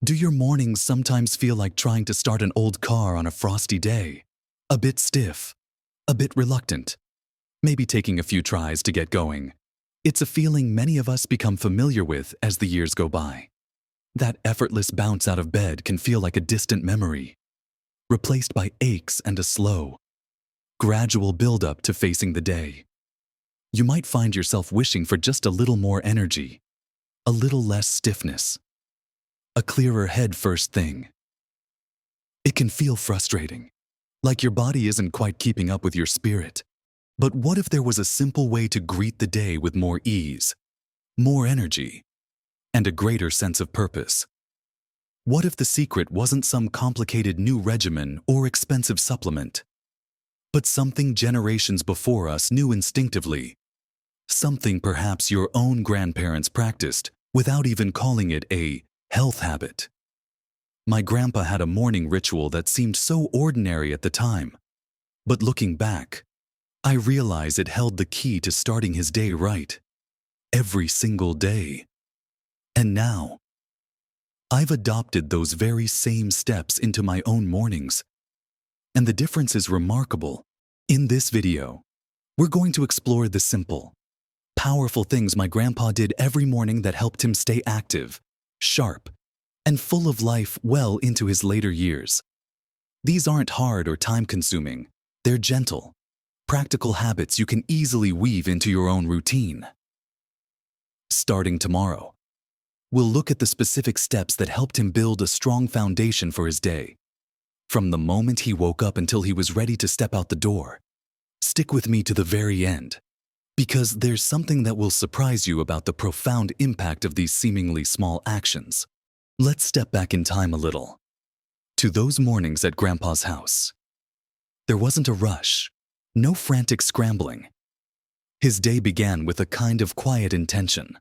Do your mornings sometimes feel like trying to start an old car on a frosty day? A bit stiff, a bit reluctant, maybe taking a few tries to get going. It's a feeling many of us become familiar with as the years go by. That effortless bounce out of bed can feel like a distant memory, replaced by aches and a slow, gradual build-up to facing the day. You might find yourself wishing for just a little more energy, a little less stiffness, a clearer head first thing. It can feel frustrating, like your body isn't quite keeping up with your spirit. But what if there was a simple way to greet the day with more ease, more energy, and a greater sense of purpose? What if the secret wasn't some complicated new regimen or expensive supplement, but something generations before us knew instinctively, something perhaps your own grandparents practiced without even calling it a health habit? My grandpa had a morning ritual that seemed so ordinary at the time, but looking back, I realize it held the key to starting his day right, every single day. And now, I've adopted those very same steps into my own mornings, and the difference is remarkable. In this video, we're going to explore the simple, powerful things my grandpa did every morning that helped him stay active, sharp, and full of life well into his later years. These aren't hard or time-consuming. They're gentle, practical habits you can easily weave into your own routine. Starting tomorrow, we'll look at the specific steps that helped him build a strong foundation for his day. From the moment he woke up until he was ready to step out the door. Stick with me to the very end, because there's something that will surprise you about the profound impact of these seemingly small actions. Let's step back in time a little, to those mornings at Grandpa's house. There wasn't a rush, no frantic scrambling. His day began with a kind of quiet intention,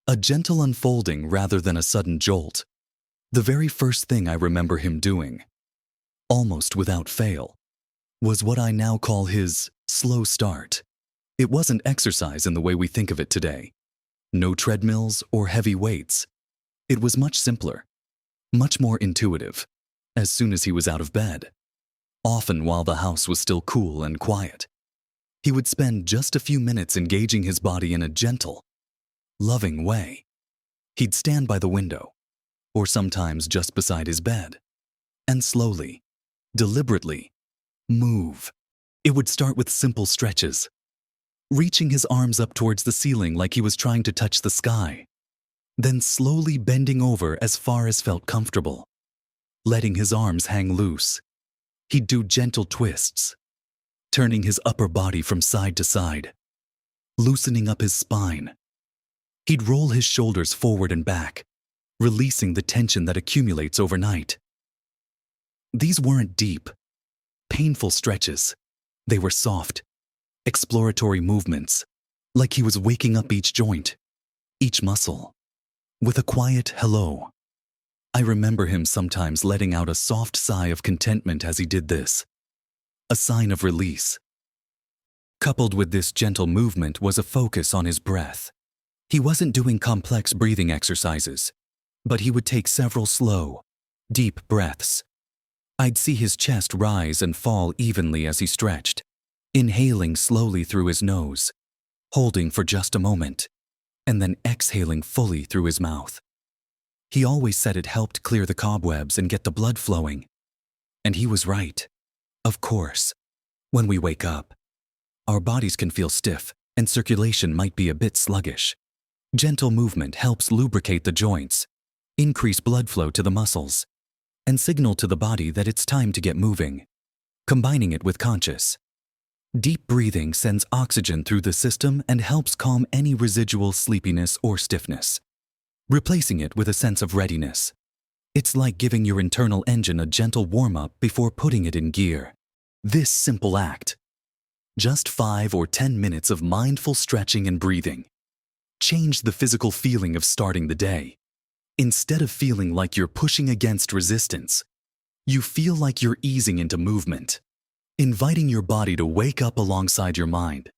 a gentle unfolding rather than a sudden jolt. The very first thing I remember him doing, almost without fail, was what I now call his slow start. It wasn't exercise in the way we think of it today. No treadmills or heavy weights. It was much simpler, much more intuitive, as soon as he was out of bed. Often while the house was still cool and quiet, he would spend just a few minutes engaging his body in a gentle, loving way. He'd stand by the window, or sometimes just beside his bed, and slowly, deliberately, move. It would start with simple stretches, reaching his arms up towards the ceiling like he was trying to touch the sky, then slowly bending over as far as felt comfortable, letting his arms hang loose. He'd do gentle twists, turning his upper body from side to side, loosening up his spine. He'd roll his shoulders forward and back, releasing the tension that accumulates overnight. These weren't deep, painful stretches. They were soft, exploratory movements, like he was waking up each joint, each muscle, with a quiet hello. I remember him sometimes letting out a soft sigh of contentment as he did this, a sign of release. Coupled with this gentle movement was a focus on his breath. He wasn't doing complex breathing exercises, but he would take several slow, deep breaths. I'd see his chest rise and fall evenly as he stretched, inhaling slowly through his nose, holding for just a moment, and then exhaling fully through his mouth. He always said it helped clear the cobwebs and get the blood flowing. And he was right. Of course, when we wake up, our bodies can feel stiff and circulation might be a bit sluggish. Gentle movement helps lubricate the joints, increase blood flow to the muscles, and signal to the body that it's time to get moving. Combining it with conscious, deep breathing sends oxygen through the system and helps calm any residual sleepiness or stiffness, replacing it with a sense of readiness. It's like giving your internal engine a gentle warm-up before putting it in gear. This simple act, just 5 or 10 minutes of mindful stretching and breathing, changed the physical feeling of starting the day. Instead of feeling like you're pushing against resistance, you feel like you're easing into movement, inviting your body to wake up alongside your mind.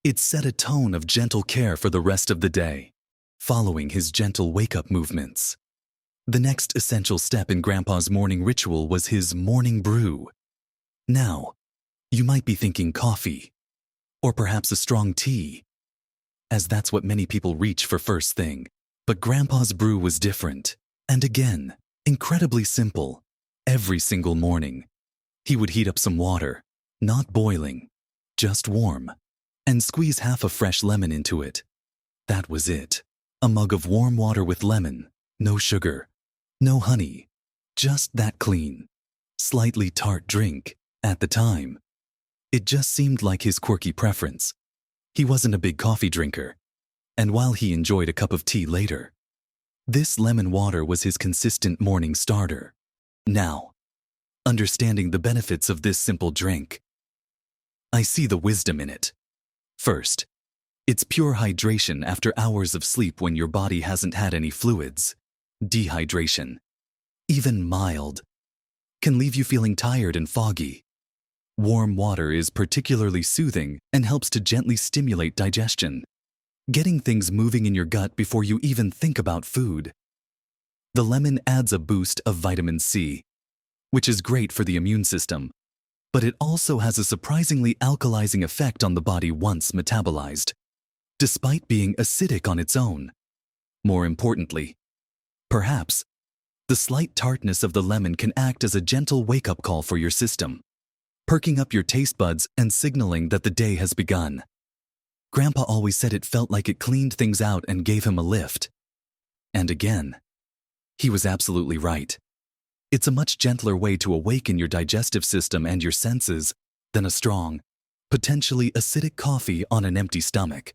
It set a tone of gentle care for the rest of the day. Following his gentle wake-up movements, The next essential step in Grandpa's morning ritual was his morning brew. Now, you might be thinking coffee, or perhaps a strong tea, as that's what many people reach for first thing. But Grandpa's brew was different, and again, incredibly simple. Every single morning, he would heat up some water, not boiling, just warm, and squeeze half a fresh lemon into it. That was it. A mug of warm water with lemon, no sugar, no honey, just that clean, slightly tart drink. At the time, it just seemed like his quirky preference. He wasn't a big coffee drinker, and while he enjoyed a cup of tea later, this lemon water was his consistent morning starter. Now, understanding the benefits of this simple drink, I see the wisdom in it. First, it's pure hydration after hours of sleep when your body hasn't had any fluids. Dehydration, even mild, can leave you feeling tired and foggy. Warm water is particularly soothing and helps to gently stimulate digestion, getting things moving in your gut before you even think about food. The lemon adds a boost of vitamin C, which is great for the immune system, but it also has a surprisingly alkalizing effect on the body once metabolized, despite being acidic on its own. More importantly, perhaps, the slight tartness of the lemon can act as a gentle wake-up call for your system, perking up your taste buds and signaling that the day has begun. Grandpa always said it felt like it cleaned things out and gave him a lift. And again, he was absolutely right. It's a much gentler way to awaken your digestive system and your senses than a strong, potentially acidic coffee on an empty stomach.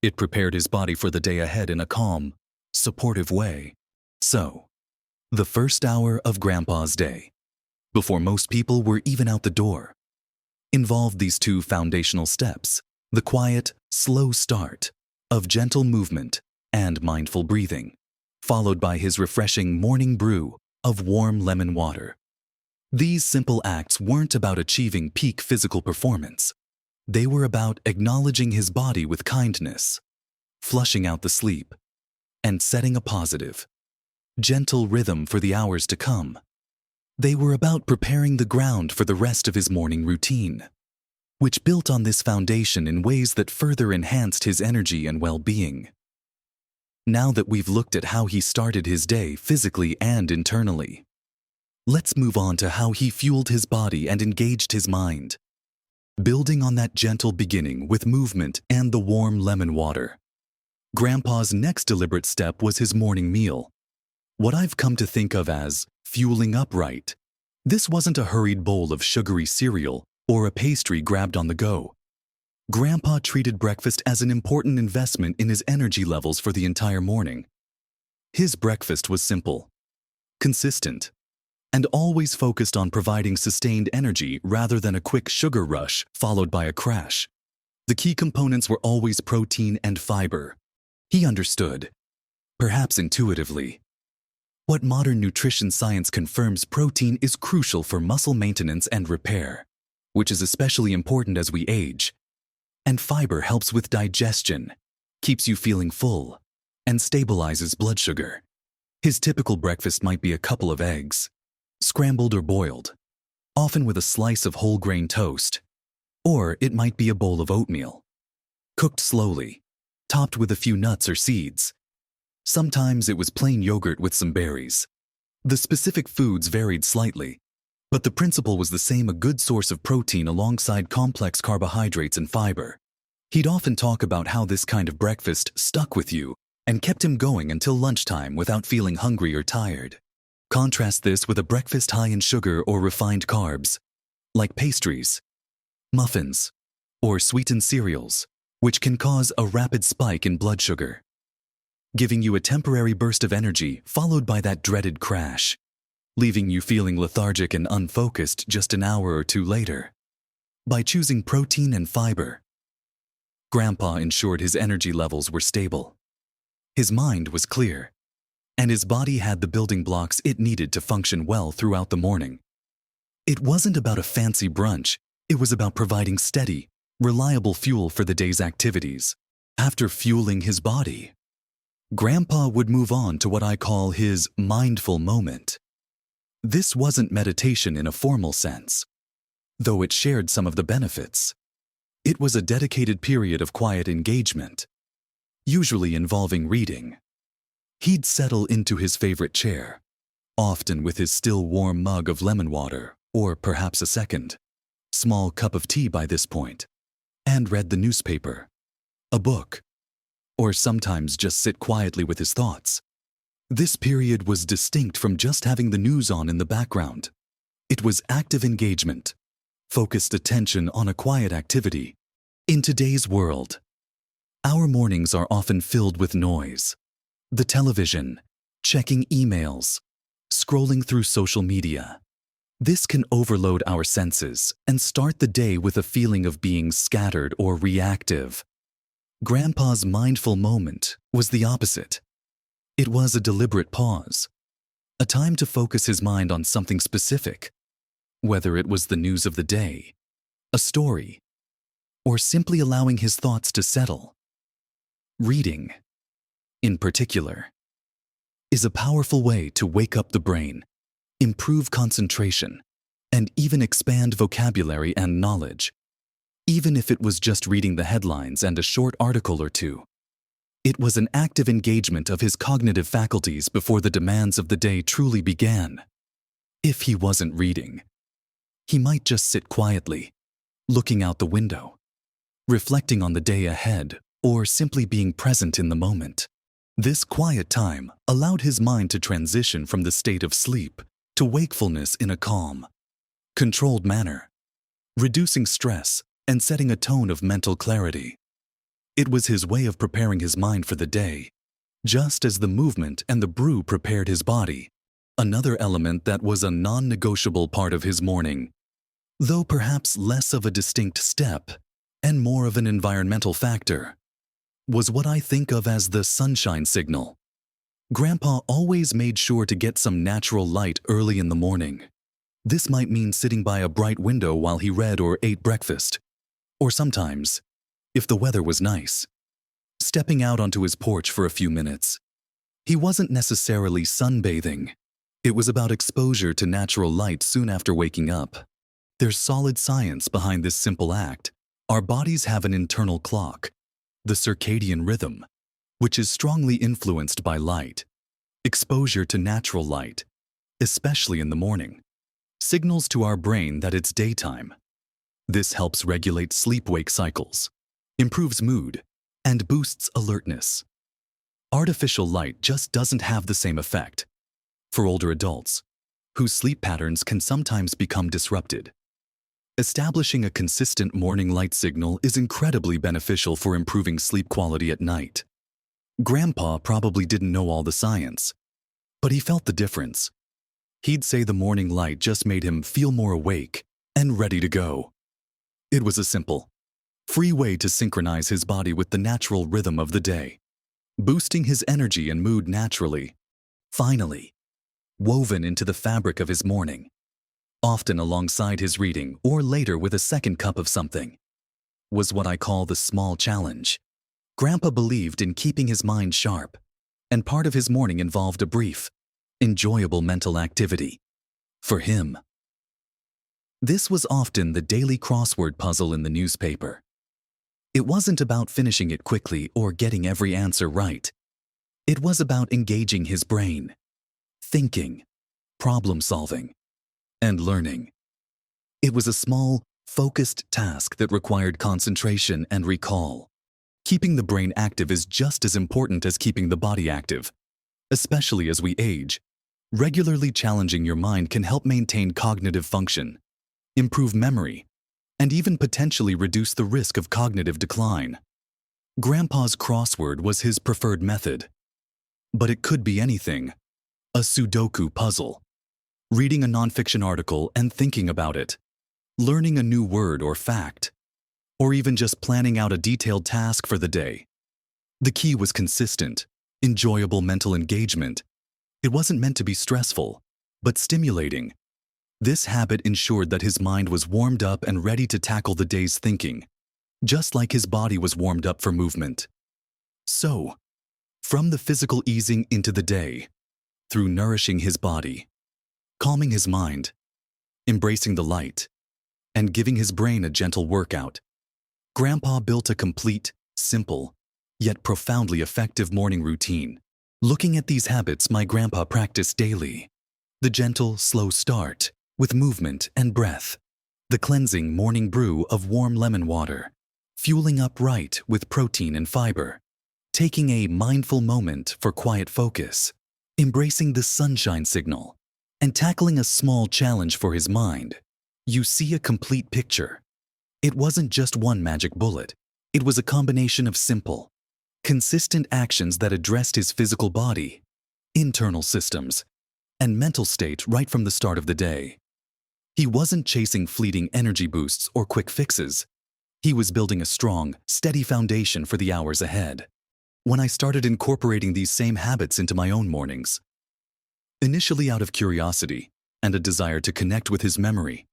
It prepared his body for the day ahead in a calm, supportive way. So, the first hour of Grandpa's day, before most people were even out the door, involved these two foundational steps: the quiet, slow start of gentle movement and mindful breathing, followed by his refreshing morning brew of warm lemon water. These simple acts weren't about achieving peak physical performance. They were about acknowledging his body with kindness, flushing out the sleep, and setting a positive, gentle rhythm for the hours to come. They were about preparing the ground for the rest of his morning routine, which built on this foundation in ways that further enhanced his energy and well-being. Now that we've looked at how he started his day physically and internally, let's move on to how he fueled his body and engaged his mind, building on that gentle beginning with movement and the warm lemon water. Grandpa's next deliberate step was his morning meal, what I've come to think of as fueling up right. This wasn't a hurried bowl of sugary cereal or a pastry grabbed on the go. Grandpa treated breakfast as an important investment in his energy levels for the entire morning. His breakfast was simple, consistent, and always focused on providing sustained energy rather than a quick sugar rush followed by a crash. The key components were always protein and fiber. He understood, perhaps intuitively, what modern nutrition science confirms: protein is crucial for muscle maintenance and repair, which is especially important as we age. And fiber helps with digestion, keeps you feeling full, and stabilizes blood sugar. His typical breakfast might be a couple of eggs, scrambled or boiled, often with a slice of whole grain toast. Or it might be a bowl of oatmeal, cooked slowly, topped with a few nuts or seeds. Sometimes it was plain yogurt with some berries. The specific foods varied slightly, but the principle was the same: a good source of protein alongside complex carbohydrates and fiber. He'd often talk about how this kind of breakfast stuck with you and kept him going until lunchtime without feeling hungry or tired. Contrast this with a breakfast high in sugar or refined carbs, like pastries, muffins, or sweetened cereals, which can cause a rapid spike in blood sugar, giving you a temporary burst of energy followed by that dreaded crash, leaving you feeling lethargic and unfocused just an hour or two later. By choosing protein and fiber, Grandpa ensured his energy levels were stable. His mind was clear, and his body had the building blocks it needed to function well throughout the morning. It wasn't about a fancy brunch, it was about providing steady, reliable fuel for the day's activities. After fueling his body, Grandpa would move on to what I call his mindful moment. This wasn't meditation in a formal sense, though it shared some of the benefits. It was a dedicated period of quiet engagement, usually involving reading. He'd settle into his favorite chair, often with his still warm mug of lemon water, or perhaps a second, small cup of tea by this point, and read the newspaper, a book, or sometimes just sit quietly with his thoughts. This period was distinct from just having the news on in the background. It was active engagement, focused attention on a quiet activity. In today's world, our mornings are often filled with noise. The television, checking emails, scrolling through social media. This can overload our senses and start the day with a feeling of being scattered or reactive. Grandpa's mindful moment was the opposite. It was a deliberate pause, a time to focus his mind on something specific, whether it was the news of the day, a story, or simply allowing his thoughts to settle. Reading, in particular, is a powerful way to wake up the brain, improve concentration, and even expand vocabulary and knowledge, even if it was just reading the headlines and a short article or two. It was an active engagement of his cognitive faculties before the demands of the day truly began. If he wasn't reading, he might just sit quietly, looking out the window, reflecting on the day ahead, or simply being present in the moment. This quiet time allowed his mind to transition from the state of sleep to wakefulness in a calm, controlled manner, reducing stress and setting a tone of mental clarity. It was his way of preparing his mind for the day, just as the movement and the brew prepared his body, another element that was a non-negotiable part of his morning, though perhaps less of a distinct step and more of an environmental factor, was what I think of as the sunshine signal. Grandpa always made sure to get some natural light early in the morning. This might mean sitting by a bright window while he read or ate breakfast, or sometimes, if the weather was nice, stepping out onto his porch for a few minutes. He wasn't necessarily sunbathing. It was about exposure to natural light soon after waking up. There's solid science behind this simple act. Our bodies have an internal clock, the circadian rhythm, which is strongly influenced by light. Exposure to natural light, especially in the morning, signals to our brain that it's daytime. This helps regulate sleep-wake cycles, improves mood, and boosts alertness. Artificial light just doesn't have the same effect for older adults, whose sleep patterns can sometimes become disrupted. Establishing a consistent morning light signal is incredibly beneficial for improving sleep quality at night. Grandpa probably didn't know all the science, but he felt the difference. He'd say the morning light just made him feel more awake and ready to go. It was a simple, free way to synchronize his body with the natural rhythm of the day, boosting his energy and mood naturally. Finally, woven into the fabric of his morning, often alongside his reading or later with a second cup of something, was what I call the small challenge. Grandpa believed in keeping his mind sharp, and part of his morning involved a brief, enjoyable mental activity. For him, this was often the daily crossword puzzle in the newspaper. It wasn't about finishing it quickly or getting every answer right. It was about engaging his brain, thinking, problem-solving, and learning. It was a small, focused task that required concentration and recall. Keeping the brain active is just as important as keeping the body active, especially as we age. Regularly challenging your mind can help maintain cognitive function, improve memory, and even potentially reduce the risk of cognitive decline. Grandpa's crossword was his preferred method, but it could be anything: a Sudoku puzzle, reading a nonfiction article and thinking about it, learning a new word or fact, or even just planning out a detailed task for the day. The key was consistent, enjoyable mental engagement. It wasn't meant to be stressful, but stimulating. This habit ensured that his mind was warmed up and ready to tackle the day's thinking, just like his body was warmed up for movement. So, From the physical easing into the day, through nourishing his body, calming his mind, embracing the light, and giving his brain a gentle workout, Grandpa built a complete, simple, yet profoundly effective morning routine. Looking at these habits my grandpa practiced daily: the gentle, slow start with movement and breath, the cleansing morning brew of warm lemon water, fueling up right with protein and fiber, taking a mindful moment for quiet focus, embracing the sunshine signal, and tackling a small challenge for his mind. You see a complete picture. It wasn't just one magic bullet. It was a combination of simple, consistent actions that addressed his physical body, internal systems, and mental state right from the start of the day. He wasn't chasing fleeting energy boosts or quick fixes. He was building a strong, steady foundation for the hours ahead. When I started incorporating these same habits into my own mornings, initially out of curiosity and a desire to connect with his memory,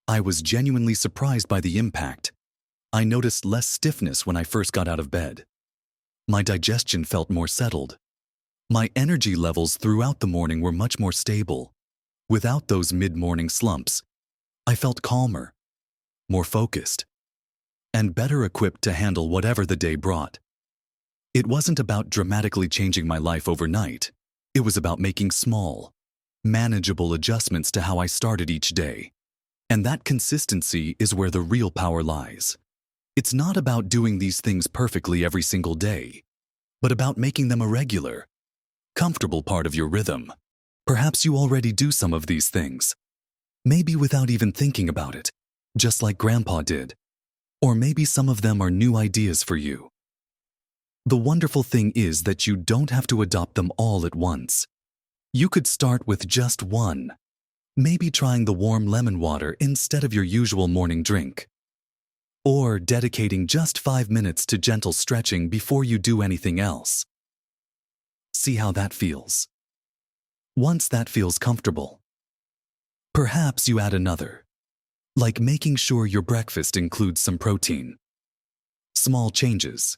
I was genuinely surprised by the impact. I noticed less stiffness when I first got out of bed. My digestion felt more settled. My energy levels throughout the morning were much more stable. Without those mid-morning slumps, I felt calmer, more focused, and better equipped to handle whatever the day brought. It wasn't about dramatically changing my life overnight. It was about making small, manageable adjustments to how I started each day. And that consistency is where the real power lies. It's not about doing these things perfectly every single day, but about making them a regular, comfortable part of your rhythm. Perhaps you already do some of these things, maybe without even thinking about it, just like Grandpa did. Or maybe some of them are new ideas for you. The wonderful thing is that you don't have to adopt them all at once. You could start with just one, maybe trying the warm lemon water instead of your usual morning drink, or dedicating just 5 minutes to gentle stretching before you do anything else. See how that feels. Once that feels comfortable, perhaps you add another, like making sure your breakfast includes some protein. Small changes,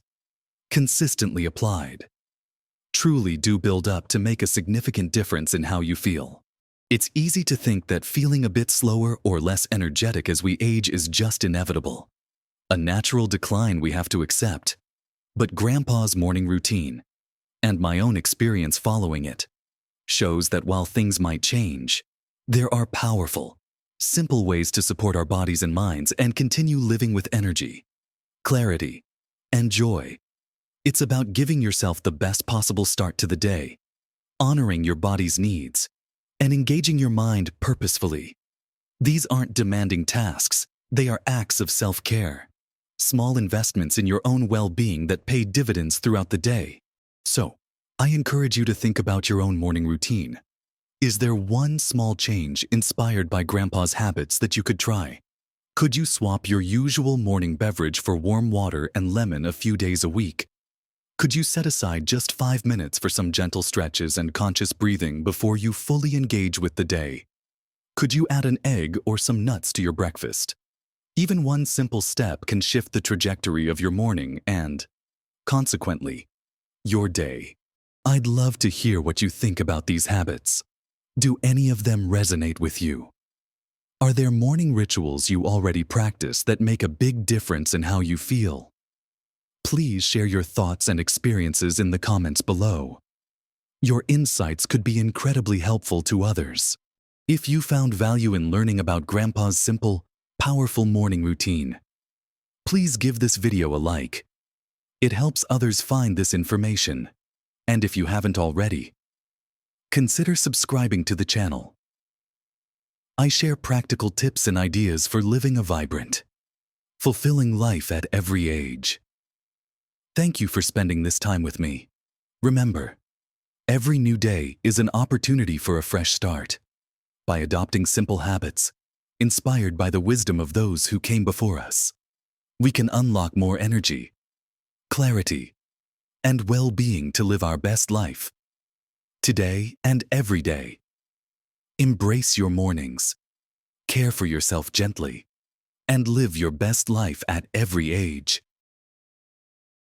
consistently applied, truly do build up to make a significant difference in how you feel. It's easy to think that feeling a bit slower or less energetic as we age is just inevitable, a natural decline we have to accept. But Grandpa's morning routine, and my own experience following it, shows that while things might change, there are powerful, simple ways to support our bodies and minds and continue living with energy, clarity, and joy. It's about giving yourself the best possible start to the day, honoring your body's needs, and engaging your mind purposefully. These aren't demanding tasks, they are acts of self-care, small investments in your own well-being that pay dividends throughout the day. So, I encourage you to think about your own morning routine. Is there one small change inspired by Grandpa's habits that you could try? Could you swap your usual morning beverage for warm water and lemon a few days a week? Could you set aside just 5 minutes for some gentle stretches and conscious breathing before you fully engage with the day? Could you add an egg or some nuts to your breakfast? Even one simple step can shift the trajectory of your morning and, consequently, your day. I'd love to hear what you think about these habits. Do any of them resonate with you? Are there morning rituals you already practice that make a big difference in how you feel? Please share your thoughts and experiences in the comments below. Your insights could be incredibly helpful to others. If you found value in learning about Grandpa's simple, powerful morning routine, please give this video a like. It helps others find this information. And if you haven't already, consider subscribing to the channel. I share practical tips and ideas for living a vibrant, fulfilling life at every age. Thank you for spending this time with me. Remember, every new day is an opportunity for a fresh start. By adopting simple habits, inspired by the wisdom of those who came before us, we can unlock more energy, clarity, and well-being to live our best life, today and every day. Embrace your mornings, care for yourself gently, and live your best life at every age.